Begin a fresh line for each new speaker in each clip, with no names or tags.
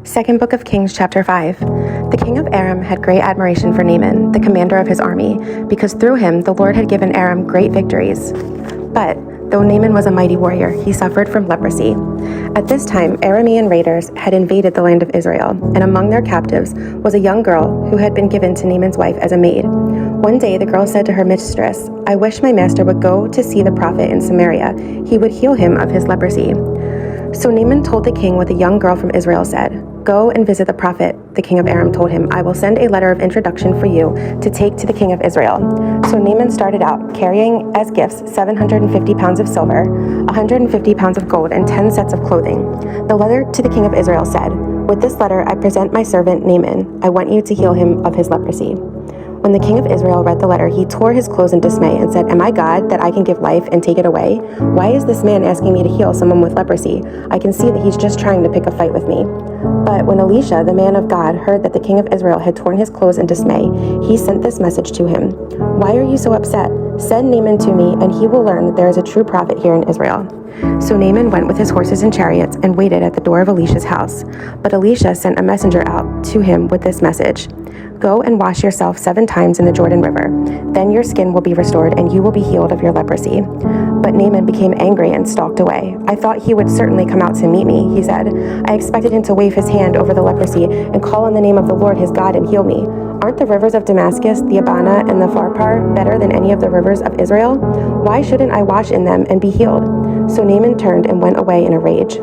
Second book of Kings, chapter 5. The king of Aram had great admiration for Naaman, the commander of his army, because through him the Lord had given Aram great victories. But though Naaman was a mighty warrior, he suffered from leprosy. At this time, Aramean raiders had invaded the land of Israel, and among their captives was a young girl who had been given to Naaman's wife as a maid. One day the girl said to her mistress, "I wish my master would go to see the prophet in Samaria. He would heal him of his leprosy." So Naaman told the king what the young girl from Israel said. "Go and visit the prophet," the king of Aram told him. "I will send a letter of introduction for you to take to the king of Israel." So Naaman started out, carrying as gifts 750 pounds of silver, 150 pounds of gold, and 10 sets of clothing. The letter to the king of Israel said, "With this letter I present my servant Naaman. I want you to heal him of his leprosy." When the king of Israel read the letter, he tore his clothes in dismay and said, "Am I God that I can give life and take it away? Why is this man asking me to heal someone with leprosy? I can see that he's just trying to pick a fight with me." But when Elisha, the man of God, heard that the king of Israel had torn his clothes in dismay, he sent this message to him: "Why are you so upset? Send Naaman to me, and he will learn that there is a true prophet here in Israel." So Naaman went with his horses and chariots and waited at the door of Elisha's house. But Elisha sent a messenger out to him with this message: "Go and wash yourself 7 times in the Jordan River. Then your skin will be restored, and you will be healed of your leprosy." But Naaman became angry and stalked away. "I thought he would certainly come out to meet me," he said. "I expected him to wave his hand over the leprosy and call on the name of the Lord his God and heal me. Aren't the rivers of Damascus, the Abana, and the Pharpar better than any of the rivers of Israel? Why shouldn't I wash in them and be healed?" So Naaman turned and went away in a rage.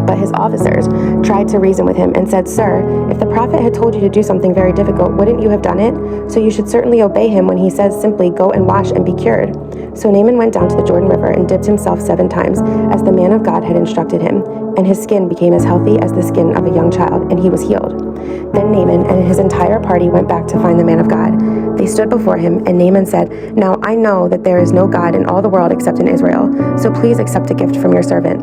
But his officers tried to reason with him and said, "Sir, if the prophet had told you to do something very difficult, wouldn't you have done it? So you should certainly obey him when he says simply, 'Go and wash and be cured.'" So Naaman went down to the Jordan River and dipped himself 7 times, as the man of God had instructed him. And his skin became as healthy as the skin of a young child, and he was healed. Then Naaman and his entire party went back to find the man of God. They stood before him, and Naaman said, "Now I know that there is no God in all the world except in Israel, so please accept a gift from your servant."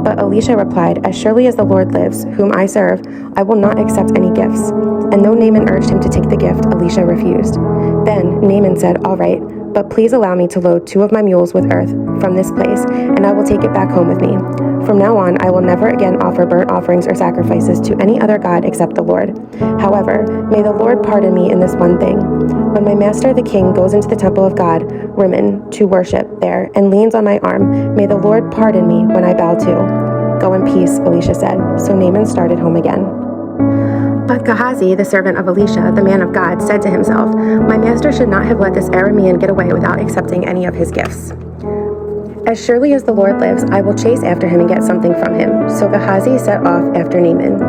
But Elisha replied, "As surely as the Lord lives, whom I serve, I will not accept any gifts." And though Naaman urged him to take the gift, Elisha refused. Then Naaman said, "All right, but please allow me to load 2 of my mules with earth from this place, and I will take it back home with me. From now on, I will never again offer burnt offerings or sacrifices to any other god except the Lord. However, may the Lord pardon me in this one thing. When my master the king goes into the temple of God, Rimmon, to worship there, and leans on my arm, may the Lord pardon me when I bow too." "Go in peace," Elisha said. So Naaman started home again. But Gehazi, the servant of Elisha, the man of God, said to himself, "My master should not have let this Aramean get away without accepting any of his gifts. As surely as the Lord lives, I will chase after him and get something from him." So Gehazi set off after Naaman.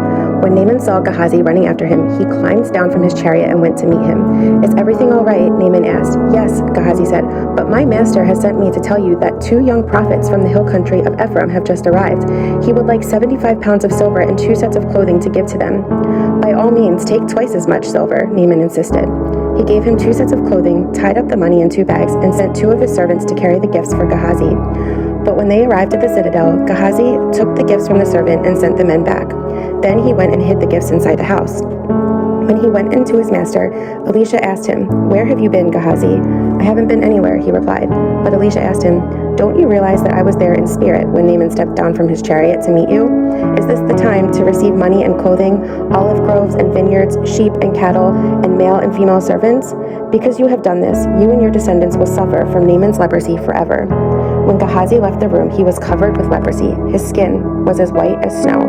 When Naaman saw Gehazi running after him, he climbed down from his chariot and went to meet him. "Is everything all right?" Naaman asked. "Yes," Gehazi said, "but my master has sent me to tell you that 2 young prophets from the hill country of Ephraim have just arrived. He would like 75 pounds of silver and 2 sets of clothing to give to them." "By all means, take twice as much silver," Naaman insisted. He gave him 2 sets of clothing, tied up the money in 2 bags, and sent 2 of his servants to carry the gifts for Gehazi. But when they arrived at the citadel, Gehazi took the gifts from the servant and sent the men back. Then he went and hid the gifts inside the house. When he went into his master, Elisha asked him, "Where have you been, Gehazi?" "I haven't been anywhere," he replied. But Elisha asked him, "Don't you realize that I was there in spirit when Naaman stepped down from his chariot to meet you? Is this the time to receive money and clothing, olive groves and vineyards, sheep and cattle, and male and female servants? Because you have done this, you and your descendants will suffer from Naaman's leprosy forever." When Gehazi left the room, he was covered with leprosy. His skin was as white as snow.